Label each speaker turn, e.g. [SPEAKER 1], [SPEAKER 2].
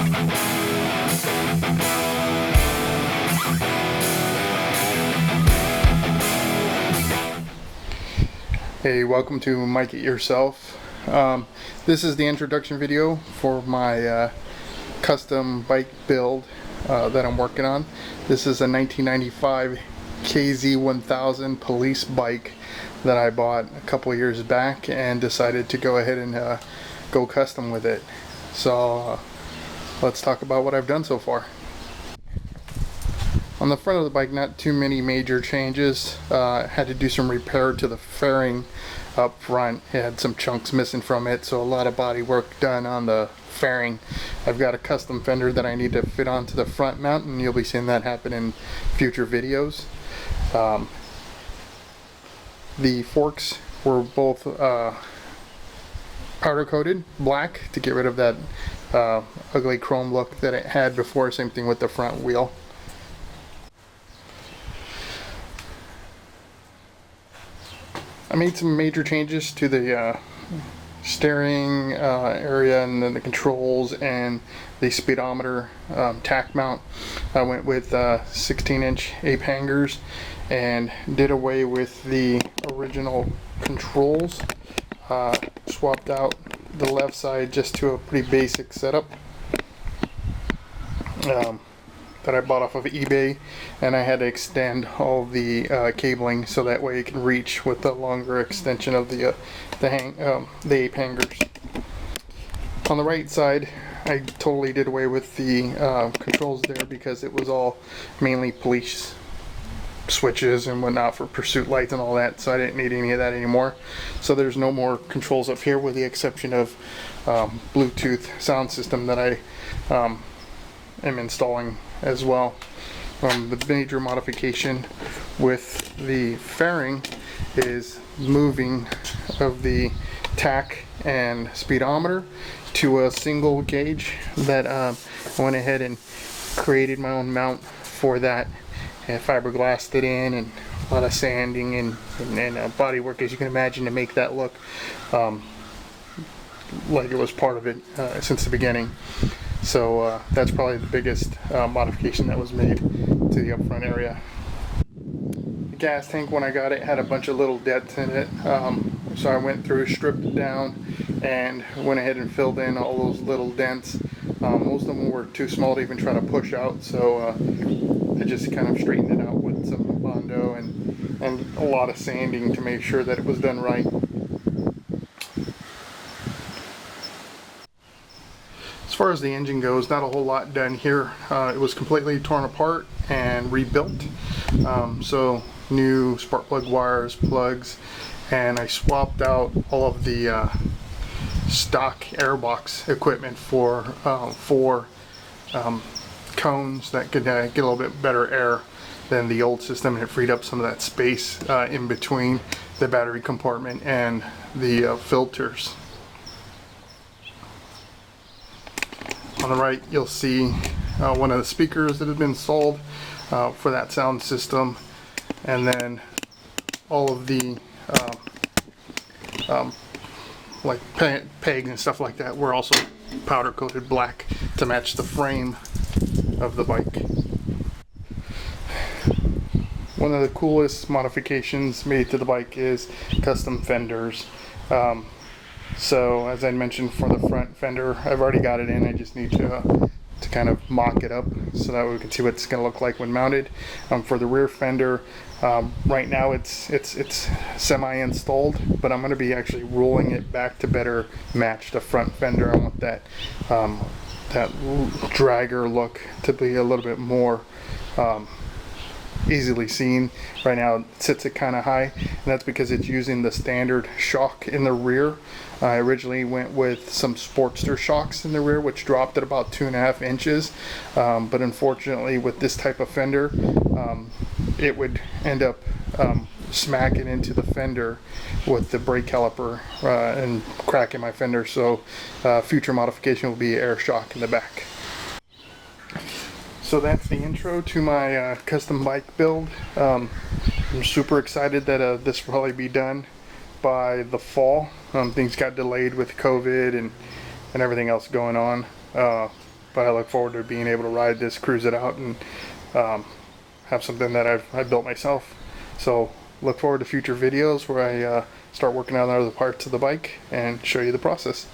[SPEAKER 1] Hey, welcome to Mike It Yourself. This is the introduction video for my custom bike build that I'm working on. This is a 1995 KZ1000 police bike that I bought a couple of years back and decided to go ahead and go custom with it. So let's talk about what I've done so far. On the front of the bike, not too many major changes. Had to do some repair to the fairing up front. It had some chunks missing from it, so a lot of body work done on the fairing. I've got a custom fender that I need to fit onto the front mount, and you'll be seeing that happen in future videos. The forks were both powder coated black to get rid of that ugly chrome look that it had before. Same thing with the front wheel. I made some major changes to the steering area and then the controls and the speedometer tack mount. I went with 16-inch Ape Hangers and did away with the original controls. Swapped out the left side just to a pretty basic setup that I bought off of eBay, and I had to extend all the cabling so that way it can reach with the longer extension of the Ape Hangers. On the right side, I totally did away with the controls there because it was all mainly police switches and whatnot for pursuit lights and all that, so I didn't need any of that anymore. So there's no more controls up here with the exception of Bluetooth sound system that I am installing as well. The major modification with the fairing is moving of the tack and speedometer to a single gauge that I went ahead and created my own mount for that. And fiberglassed it in, and a lot of sanding and body work, as you can imagine, to make that look like it was part of it since the beginning. So that's probably the biggest modification that was made to the up front area. The gas tank, when I got it, had a bunch of little dents in it, so I went through, stripped it down, and went ahead and filled in all those little dents. Most of them were too small to even try to push out, so I just kind of straightened it out with some Bondo and a lot of sanding to make sure that it was done right. As far as the engine goes, not a whole lot done here. It was completely torn apart and rebuilt. So new spark plug wires, plugs, and I swapped out all of the stock airbox equipment for cones that could get a little bit better air than the old system, and it freed up some of that space in between the battery compartment and the filters. On the right, you'll see one of the speakers that has been installed for that sound system, and then all of the like pegs and stuff like that were also powder coated black to match the frame of the bike. One of the coolest modifications made to the bike is custom fenders. So as I mentioned, for the front fender, I've already got it in. I just need to kind of mock it up so that we can see what it's going to look like when mounted. For the rear fender, right now it's semi-installed, but I'm going to be actually rolling it back to better match the front fender. I want that that dragger look to be a little bit more easily seen. Right now it sits it kind of high, and that's because it's using the standard shock in the rear. I originally went with some Sportster shocks in the rear, which dropped at about 2.5 inches, but unfortunately with this type of fender, it would end up smacking into the fender with the brake caliper and cracking my fender. So future modification will be air shock in the back. So that's the intro to my custom bike build. I'm super excited that this will probably be done by the fall. Things got delayed with COVID and everything else going on. but I look forward to being able to ride this, cruise it out, and have something that I've built myself. So look forward to future videos where I start working on other parts of the bike and show you the process.